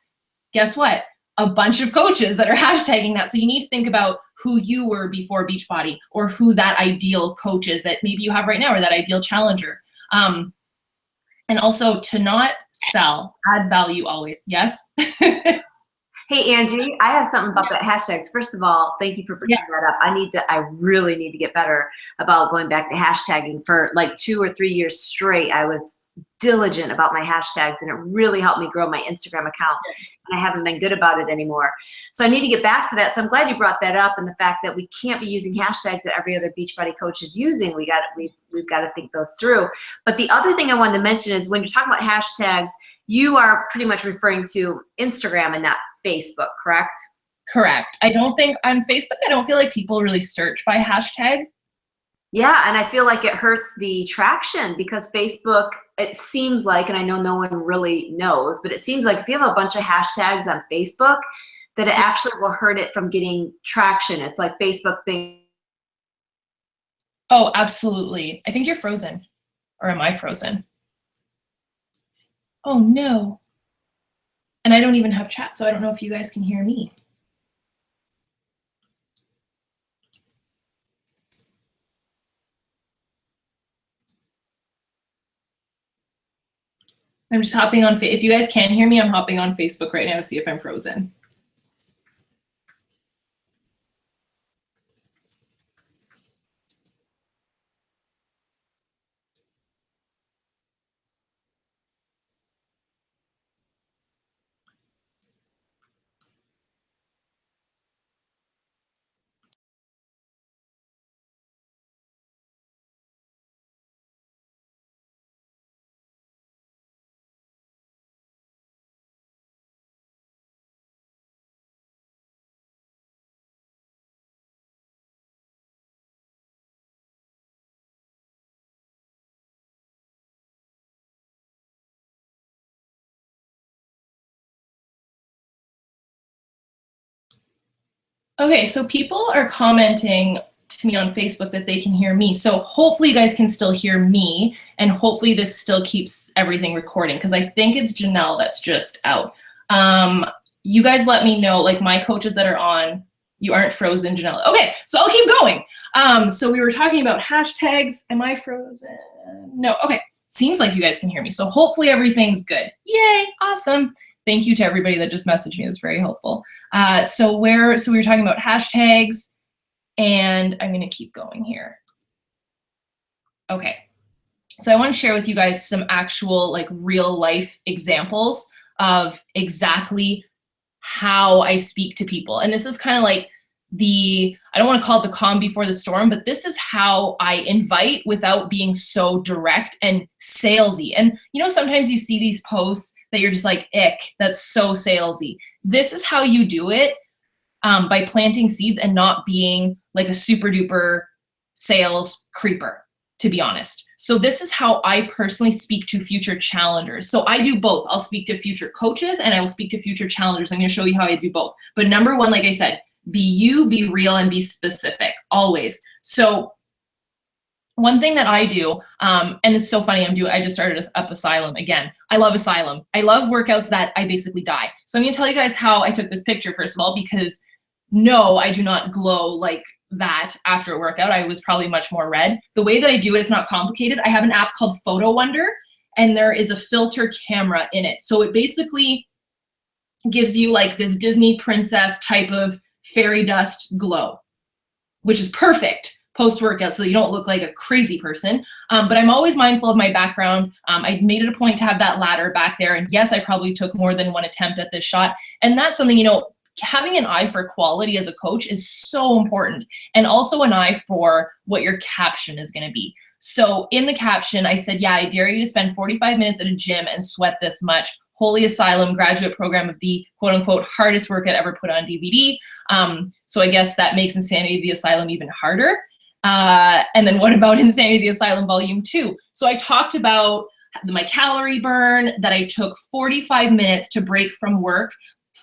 guess what? A bunch of coaches that are hashtagging that. So you need to think about who you were before Beachbody, or who that ideal coach is that maybe you have right now, or that ideal challenger. And also to not sell, add value always. Yes. Hey, Angie, I have something about the hashtags. First of all, thank you for bringing that up. I really need to get better about going back to hashtagging. For like 2 or 3 years straight, I was diligent about my hashtags, and it really helped me grow my Instagram account. And I haven't been good about it anymore. So I need to get back to that. So I'm glad you brought that up, and the fact that we can't be using hashtags that every other Beachbody coach is using. We've got to think those through. But the other thing I wanted to mention is, when you're talking about hashtags, you are pretty much referring to Instagram and not Facebook, correct? Correct. I don't think on Facebook, I don't feel like people really search by hashtag. Yeah, and I feel like it hurts the traction, because Facebook, it seems like, and I know no one really knows, but it seems like if you have a bunch of hashtags on Facebook, that it actually will hurt it from getting traction. It's like Facebook thing. Oh, absolutely. I think you're frozen. Or am I frozen? Oh, no. And I don't even have chat, so I don't know if you guys can hear me. I'm just hopping on, if you guys can hear me, I'm hopping on Facebook right now to see if I'm frozen. Okay, so people are commenting to me on Facebook that they can hear me. So hopefully you guys can still hear me, and hopefully this still keeps everything recording, because I think it's Janelle that's just out. You guys let me know, like my coaches that are on, you aren't frozen, Janelle. Okay, so I'll keep going. So we were talking about hashtags. Am I frozen? No, okay. Seems like you guys can hear me. So hopefully everything's good. Yay, awesome. Thank you to everybody that just messaged me. It's very helpful. So we were talking about hashtags, and I'm gonna keep going here. Okay, so I want to share with you guys some actual like real life examples of exactly how I speak to people. And this is kind of like I don't want to call it the calm before the storm, but this is how I invite without being so direct and salesy. And sometimes you see these posts that you're just like, ick, that's so salesy. This is how you do it, by planting seeds and not being like a super duper sales creeper, to be honest. So this is how I personally speak to future challengers. So I do both. I'll speak to future coaches and I will speak to future challengers. I'm going to show you how I do both. But number one, like I said, be you, be real, and be specific, always. So one thing that I do, and it's so funny, I just started up Asylum again. I love Asylum. I love workouts that I basically die. So I'm going to tell you guys how I took this picture, first of all, because no, I do not glow like that after a workout. I was probably much more red. The way that I do it is not complicated. I have an app called Photo Wonder, and there is a filter camera in it. So it basically gives you like this Disney princess type of fairy dust glow, which is perfect post-workout so you don't look like a crazy person. But I'm always mindful of my background. I made it a point to have that ladder back there. And yes, I probably took more than one attempt at this shot. And that's something, having an eye for quality as a coach is so important. And also an eye for what your caption is going to be. So in the caption, I said, yeah, I dare you to spend 45 minutes at a gym and sweat this much. Holy Asylum graduate program of the quote unquote hardest workout ever put on DVD. So I guess that makes Insanity of the Asylum even harder. And then what about Insanity of the Asylum Volume 2? So I talked about my calorie burn, that I took 45 minutes to break from work,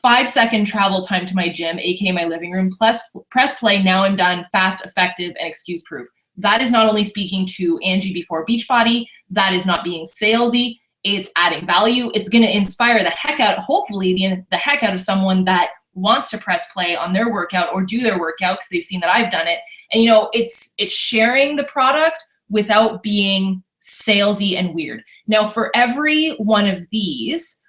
5-second travel time to my gym, aka my living room, plus press play, now I'm done, fast, effective, and excuse proof. That is not only speaking to Angie before Beachbody, that is not being salesy, it's adding value. It's going to inspire the heck out, hopefully the heck out of someone that wants to press play on their workout or do their workout because they've seen that I've done it. And it's sharing the product without being salesy and weird. Now for every one of these,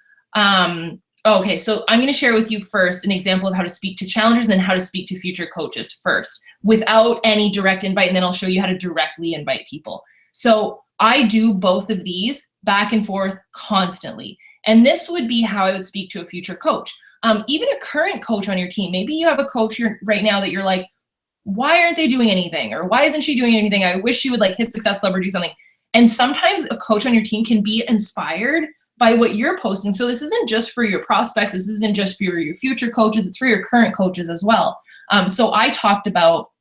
okay, so I'm going to share with you first an example of how to speak to challengers and then how to speak to future coaches first without any direct invite, and then I'll show you how to directly invite people. So I do both of these back and forth constantly. And this would be how I would speak to a future coach. Even a current coach on your team. Maybe you have a coach right now that you're like, why aren't they doing anything? Or why isn't she doing anything? I wish she would like hit Success Club or do something. And sometimes a coach on your team can be inspired by what you're posting. So this isn't just for your prospects. This isn't just for your future coaches. It's for your current coaches as well. So I talked about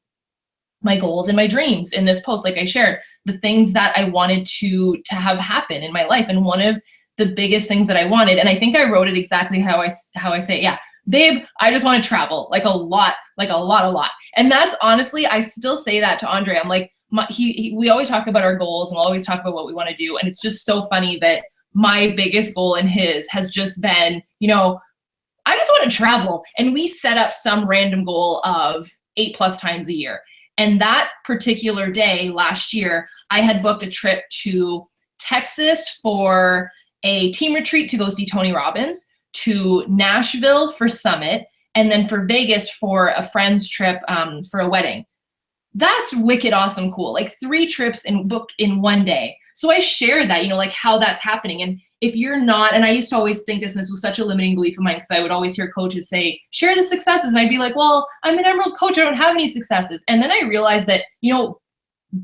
my goals and my dreams in this post. Like I shared the things that I wanted to have happen in my life. And one of the biggest things that I wanted, and I think I wrote it exactly how I say it. Yeah, babe, I just want to travel like a lot. And that's honestly, I still say that to Andre. I'm like, we always talk about our goals and we'll always talk about what we want to do. And it's just so funny that my biggest goal and his has just been, I just want to travel. And we set up some random goal of 8+ times a year. And that particular day last year, I had booked a trip to Texas for a team retreat to go see Tony Robbins, to Nashville for Summit, and then for Vegas for a friend's trip for a wedding. That's wicked awesome cool. Like 3 trips booked in one day. So I share that, like how that's happening. And if you're not, and I used to always think this, and this was such a limiting belief of mine because I would always hear coaches say, share the successes. And I'd be like, well, I'm an Emerald coach. I don't have any successes. And then I realized that,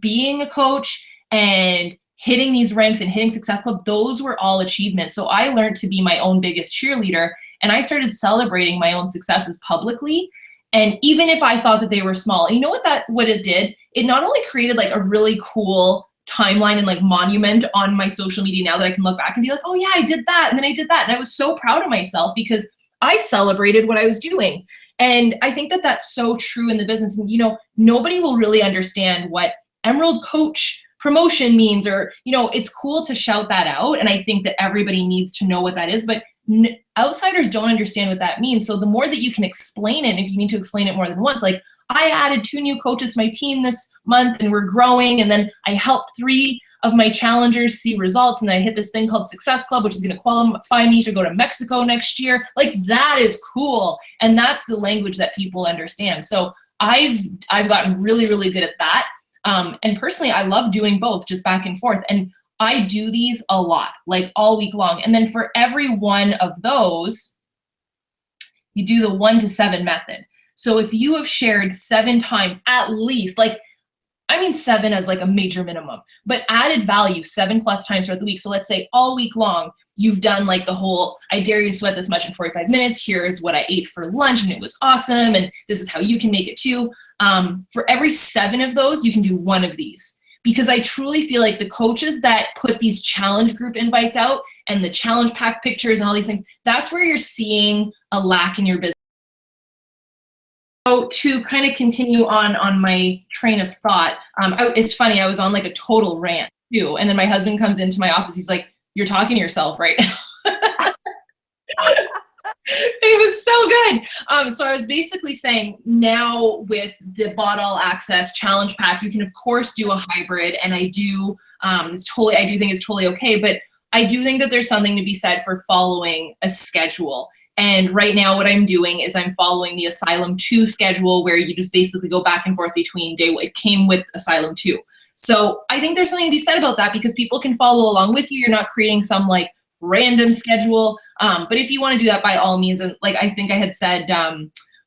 being a coach and hitting these ranks and hitting Success Club, those were all achievements. So I learned to be my own biggest cheerleader, and I started celebrating my own successes publicly. And even if I thought that they were small, you know what it did? It not only created like a really cool timeline and like monument on my social media now that I can look back and be like, oh yeah, I did that. And then I did that. And I was so proud of myself because I celebrated what I was doing. And I think that that's so true in the business. And, nobody will really understand what Emerald Coach promotion means, or, it's cool to shout that out. And I think that everybody needs to know what that is, but outsiders don't understand what that means. So the more that you can explain it, if you need to explain it more than once, like I added 2 new coaches to my team this month and we're growing. And then I helped 3 of my challengers see results. And I hit this thing called Success Club, which is going to qualify me to go to Mexico next year. Like that is cool. And that's the language that people understand. So I've gotten really, really good at that. And personally, I love doing both, just back and forth. And I do these a lot, like all week long. And then for every one of those, you do the 1 to 7 method. So if you have shared 7 times at least, 7 as like a major minimum, but added value 7+ times throughout the week. So let's say all week long, you've done like the whole, I dare you to sweat this much in 45 minutes. Here's what I ate for lunch and it was awesome. And this is how you can make it too. For every 7 of those, you can do 1 of these. Because I truly feel like the coaches that put these challenge group invites out and the challenge pack pictures and all these things, that's where you're seeing a lack in your business. So to kind of continue on my train of thought, it's funny, I was on like a total rant too. And then my husband comes into my office, he's like, you're talking to yourself right now. It was so good. So I was basically saying now with the Bought All Access Challenge Pack, you can of course do a hybrid, and I do think it's totally okay, but I do think that there's something to be said for following a schedule. And right now what I'm doing is I'm following the Asylum 2 schedule, where you just basically go back and forth between it came with Asylum 2. So I think there's something to be said about that because people can follow along with you. You're not creating some like random schedule. But if you want to do that, by all means, and like I think I had said,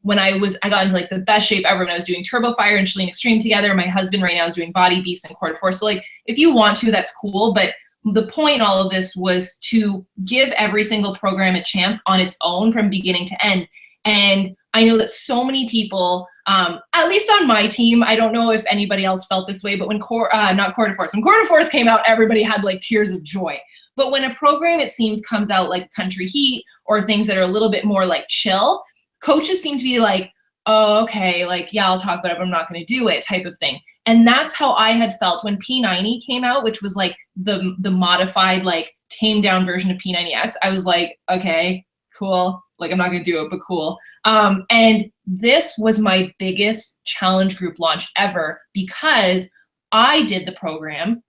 when I got into like the best shape ever when I was doing Turbo Fire and Chalene Extreme together, my husband right now is doing Body Beast and Quarter Force. So like if you want to, that's cool. But the point in all of this was to give every single program a chance on its own from beginning to end. And I know that so many people, at least on my team, I don't know if anybody else felt this way, but when Quarter Force came out, everybody had like tears of joy. But when a program, it seems, comes out like Country Heat or things that are a little bit more like chill, coaches seem to be like, oh, okay, like, yeah, I'll talk about it, but I'm not going to do it type of thing. And that's how I had felt when P90 came out, which was like the modified, like tamed down version of P90X. I was like, okay, cool. Like, I'm not going to do it, but cool. And this was my biggest challenge group launch ever because I did the program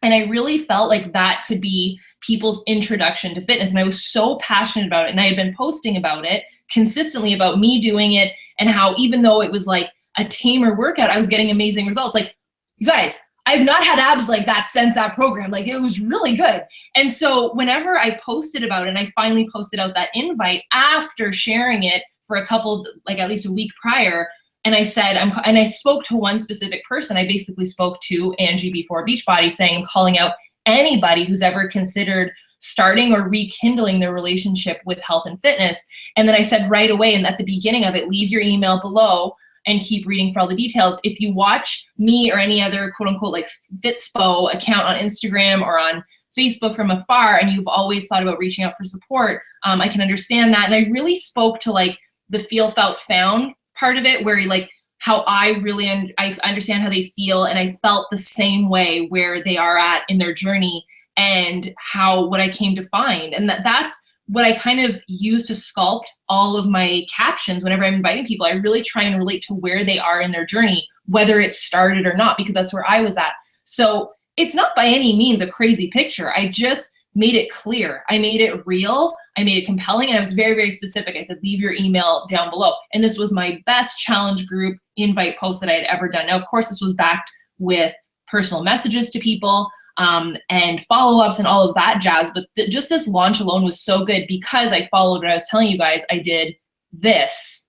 and I really felt like that could be people's introduction to fitness. And I was so passionate about it. And I had been posting about it consistently about me doing it and how even though it was like a tamer workout, I was getting amazing results. Like, you guys, I've not had abs like that since that program. Like, it was really good. And so whenever I posted about it, and I finally posted out that invite after sharing it for a couple, like at least a week prior, and I said, and I spoke to one specific person. I basically spoke to Angie before Beachbody, saying I'm calling out anybody who's ever considered starting or rekindling their relationship with health and fitness. And then I said right away, and at the beginning of it, leave your email below and keep reading for all the details. If you watch me or any other quote unquote like Fitspo account on Instagram or on Facebook from afar, and you've always thought about reaching out for support, I can understand that. And I really spoke to like the feel, felt, found part of it, where like how I really, I understand how they feel, and I felt the same way where they are at in their journey and what I came to find. And that's what I kind of use to sculpt all of my captions whenever I'm inviting people. I really try and relate to where they are in their journey, whether it started or not, because that's where I was at. So it's not by any means a crazy picture. I just made it clear. I made it real. I made it compelling. And I was very, very specific. I said, leave your email down below. And this was my best challenge group invite post that I had ever done. Now, of course, this was backed with personal messages to people, and follow-ups and all of that jazz. But just this launch alone was so good because I followed what I was telling you guys. I did this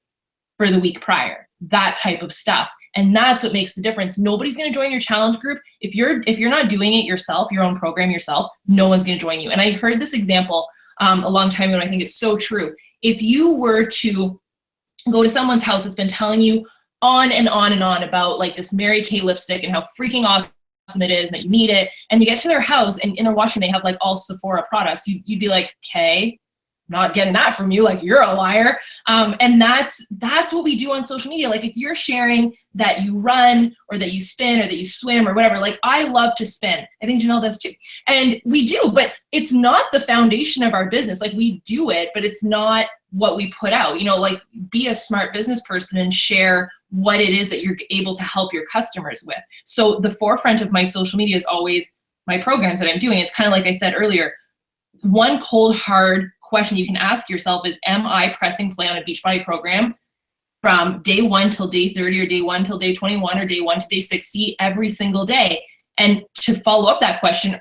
for the week prior, that type of stuff. And that's what makes the difference. Nobody's going to join your challenge group. If you're not doing it yourself, your own program yourself, no one's going to join you. And I heard this example a long time ago, and I think it's so true. If you were to go to someone's house that's been telling you on and on and on about like this Mary Kay lipstick and how freaking awesome it is and that you need it, and you get to their house and in their washroom they have like all Sephora products, you'd be like, okay, not getting that from you, like you're a liar. And that's what we do on social media. Like if you're sharing that you run or that you spin or that you swim or whatever, like I love to spin. I think Janelle does too. And we do, but it's not the foundation of our business. Like we do it, but it's not what we put out. You know, like be a smart business person and share what it is that you're able to help your customers with. So the forefront of my social media is always my programs that I'm doing. It's kind of like I said earlier, one cold, hard question you can ask yourself is, am I pressing play on a Beachbody program from day 1 till day 30 or day 1 till day 21 or day 1 to day 60 every single day? And to follow up that question,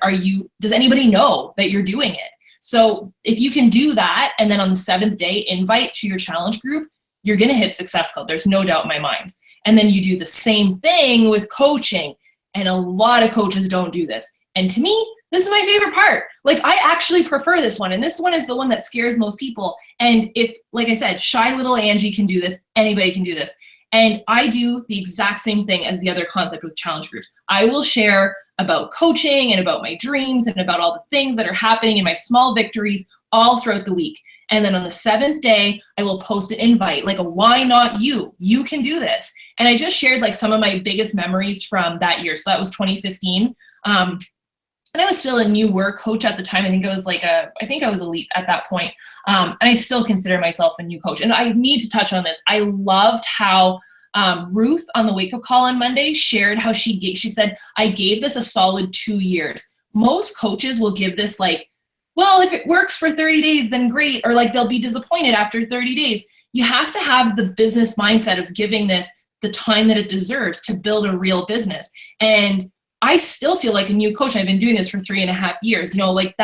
does anybody know that you're doing it? So if you can do that, and then on the 7th day, invite to your challenge group, you're going to hit Success Club. There's no doubt in my mind. And then you do the same thing with coaching. And a lot of coaches don't do this. And to me, this is my favorite part. Like I actually prefer this one. And this one is the one that scares most people. And if, like I said, shy little Angie can do this, anybody can do this. And I do the exact same thing as the other concept with challenge groups. I will share about coaching and about my dreams and about all the things that are happening in my small victories all throughout the week. And then on the 7th day, I will post an invite, like a why not you? You can do this. And I just shared like some of my biggest memories from that year. So that was 2015. And I was still a new work coach at the time. I think I was elite at that point. And I still consider myself a new coach. And I need to touch on this. I loved how Ruth on the wake up call on Monday shared how she said, I gave this a solid 2 years. Most coaches will give this like, well, if it works for 30 days, then great. Or like they'll be disappointed after 30 days. You have to have the business mindset of giving this the time that it deserves to build a real business. And I still feel like a new coach. I've been doing this for 3.5 years. You know, like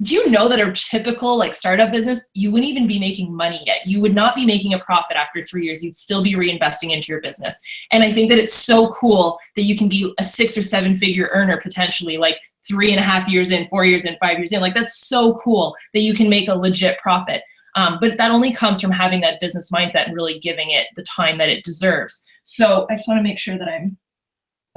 do you know that a typical like startup business, you wouldn't even be making money yet. You would not be making a profit after 3 years. You'd still be reinvesting into your business. And I think that it's so cool that you can be a 6 or 7 figure earner potentially like 3.5 years in, 4 years in, 5 years in. Like that's so cool that you can make a legit profit. But that only comes from having that business mindset and really giving it the time that it deserves. So I just want to make sure that I'm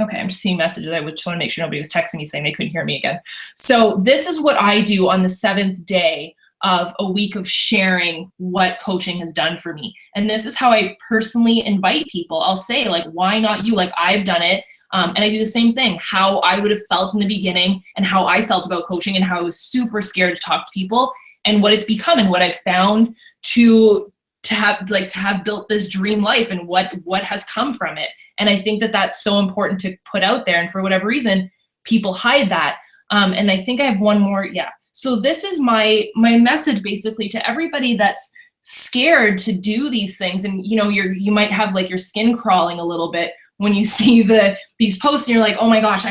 Okay, I'm just seeing messages. I just want to make sure nobody was texting me saying they couldn't hear me again. So this is what I do on the 7th day of a week of sharing what coaching has done for me. And this is how I personally invite people. I'll say, like, why not you? Like, I've done it. And I do the same thing, how I would have felt in the beginning and how I felt about coaching and how I was super scared to talk to people and what it's become and what I've found to have built this dream life and what has come from it. And I think that that's so important to put out there. And for whatever reason, people hide that. And I think I have one more. Yeah. So this is my message basically to everybody that's scared to do these things. And you might have like your skin crawling a little bit when you see these posts and you're like, oh my gosh,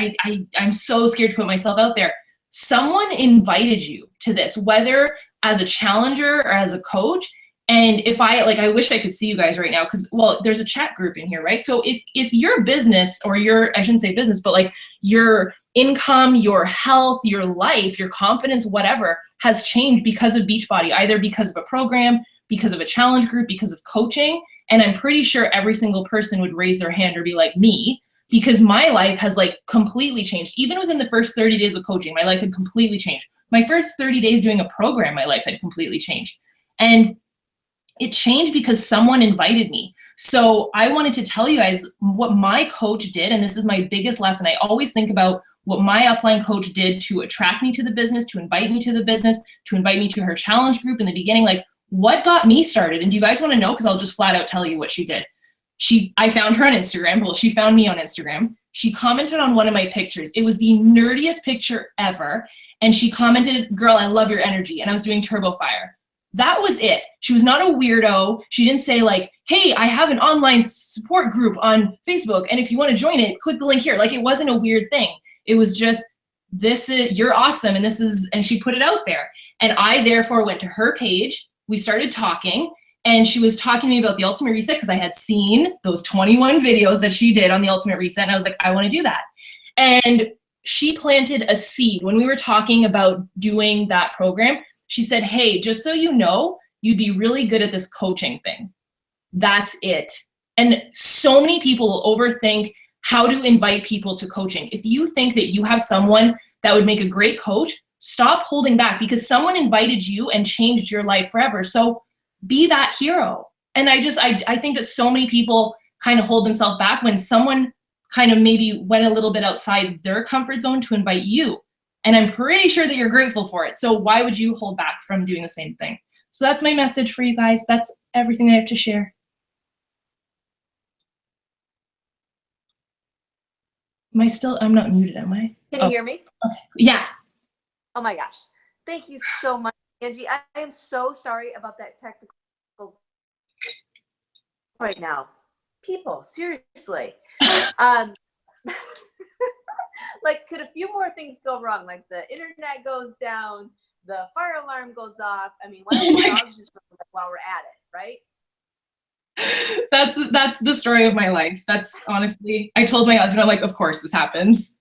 I'm so scared to put myself out there. Someone invited you to this, whether as a challenger or as a coach. And if I wish I could see you guys right now because, well, there's a chat group in here, right? So if your business or I shouldn't say business, but like your income, your health, your life, your confidence, whatever has changed because of Beachbody, either because of a program, because of a challenge group, because of coaching. And I'm pretty sure every single person would raise their hand or be like me, because my life has like completely changed. Even within the first 30 days of coaching, my life had completely changed. My first 30 days doing a program, my life had completely changed. And it changed because someone invited me. So I wanted to tell you guys what my coach did, and this is my biggest lesson. I always think about what my upline coach did to attract me to the business, to invite me to the business, to invite me to her challenge group in the beginning, like what got me started. And do you guys want to know? Because I'll just flat out tell you what she did. I found her on Instagram. Well, she found me on Instagram. She commented on one of my pictures. It was the nerdiest picture ever. And she commented, "Girl, I love your energy." And I was doing Turbo Fire. That was it. She was not a weirdo. She didn't say like, "Hey, I have an online support group on Facebook, and if you want to join it, click the link here." Like, it wasn't a weird thing. It was just, you're awesome, and she put it out there. And I therefore went to her page. We started talking, and she was talking to me about the Ultimate Reset because I had seen those 21 videos that she did on the Ultimate Reset, and I was like, I want to do that. And she planted a seed when we were talking about doing that program. She said, "Hey, just so you know, you'd be really good at this coaching thing." That's it. And so many people will overthink how to invite people to coaching. If you think that you have someone that would make a great coach, stop holding back, because someone invited you and changed your life forever. So be that hero. And I think that so many people kind of hold themselves back when someone kind of maybe went a little bit outside their comfort zone to invite you. And I'm pretty sure that you're grateful for it. So why would you hold back from doing the same thing? So that's my message for you guys. That's everything I have to share. I'm not muted, am I? Can you hear me? Okay. Yeah. Oh my gosh. Thank you so much, Angie. I am so sorry about that technical right now. People, seriously. Like, could a few more things go wrong? Like the internet goes down, the fire alarm goes off. I mean, why don't the dogs just run while we're at it, right? That's the story of my life. That's honestly, I told my husband, I'm like, of course this happens.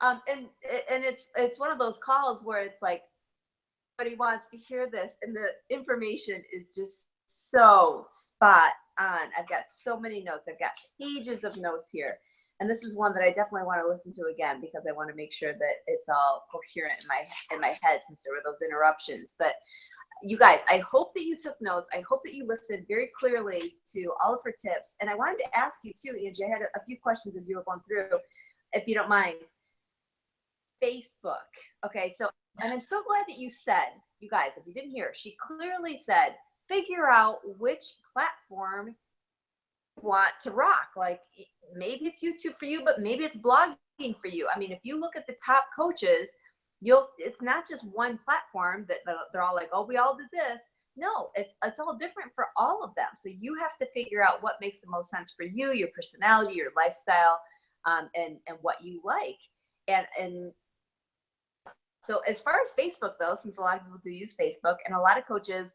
And it's one of those calls where it's like, everybody wants to hear this, and the information is just so spot on. I've got so many notes. I've got pages of notes here. And this is one that I definitely want to listen to again, because I want to make sure that it's all coherent in my head, since there were those interruptions. But you guys, I hope that you took notes. I hope that you listened very clearly to all of her tips. And I wanted to ask you too, Angie, I had a few questions as you were going through, if you don't mind. Facebook. Okay, so, and I'm so glad that you said, you guys, if you didn't hear, she clearly said, figure out which platform you want to rock. Like, maybe it's YouTube for you, but maybe it's blogging for you. I mean, if you look at the top coaches, it's not just one platform that they're all like, oh, we all did this. No, it's all different for all of them. So you have to figure out what makes the most sense for you, your personality, your lifestyle, and what you like. And so as far as Facebook though, since a lot of people do use Facebook, and a lot of coaches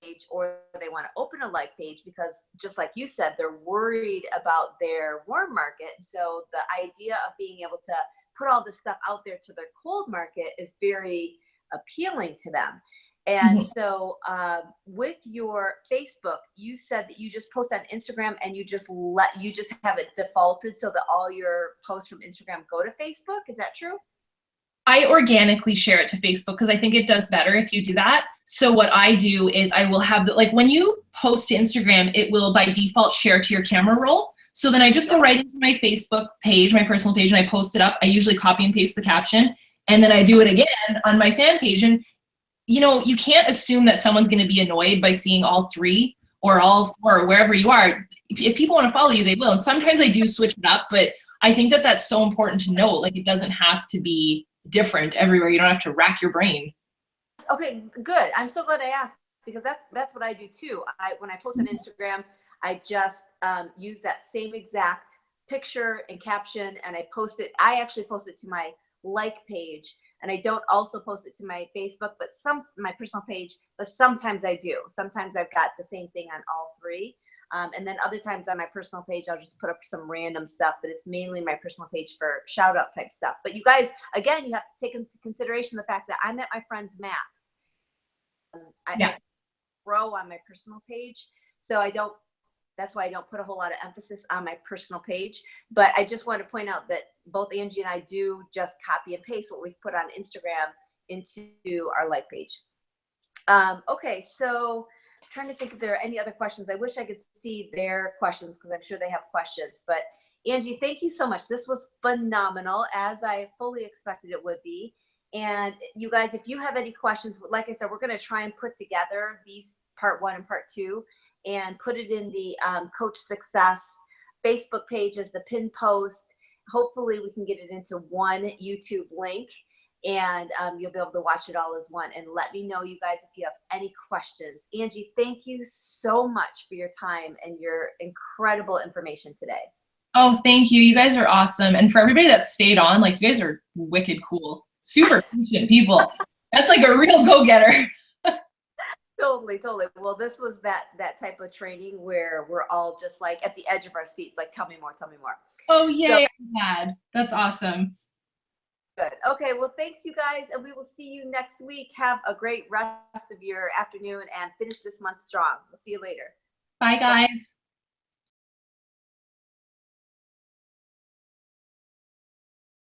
page, or they want to open a like page, because just like you said, they're worried about their warm market. And so the idea of being able to put all this stuff out there to their cold market is very appealing to them. And so with your Facebook, you said that you just post on Instagram and you just have it defaulted so that all your posts from Instagram go to Facebook. Is that true? I organically share it to Facebook because I think it does better if you do that. So what I do is I will have like when you post to Instagram, it will by default share to your camera roll. So then I just go right into my Facebook page, my personal page, and I post it up. I usually copy and paste the caption, and then I do it again on my fan page. And you know, you can't assume that someone's going to be annoyed by seeing all 3 or all 4 or wherever you are. If people want to follow you, they will. And sometimes I do switch it up, but I think that that's so important to know. Like, it doesn't have to be different everywhere. You don't have to rack your brain. Okay, good. I'm so glad I asked because that's what I do too. When I post on Instagram, I just use that same exact picture and caption, and I post it. I actually post it to my like page, and I don't also post it to my Facebook, but my personal page. But sometimes I do. Sometimes I've got the same thing on all 3. And then other times on my personal page, I'll just put up some random stuff, but it's mainly my personal page for shout out type stuff. But you guys, again, you have to take into consideration the fact that I'm at my friend's max. I grow on my personal page. So that's why I don't put a whole lot of emphasis on my personal page. But I just want to point out that both Angie and I do just copy and paste what we've put on Instagram into our like page. Okay, so I'm trying to think if there are any other questions. I wish I could see their questions because I'm sure they have questions. But Angie, thank you so much. This was phenomenal, as I fully expected it would be. And you guys, if you have any questions, like I said, we're going to try and put together these part 1 and part 2 and put it in the Coach Success Facebook page as the pin post. Hopefully we can get it into one YouTube link, and you'll be able to watch it all as one. And let me know, you guys, if you have any questions. Angie, thank you so much for your time and your incredible information today. Oh, thank you. You guys are awesome. And for everybody that stayed on, like, you guys are wicked cool. Super patient people. That's like a real go-getter. Totally. Well, this was that type of training where we're all just like at the edge of our seats, like, tell me more. Oh, yay, I'm glad. That's awesome. Good. Okay, well, thanks, you guys, and we will see you next week. Have a great rest of your afternoon and finish this month strong. We'll see you later. Bye, guys.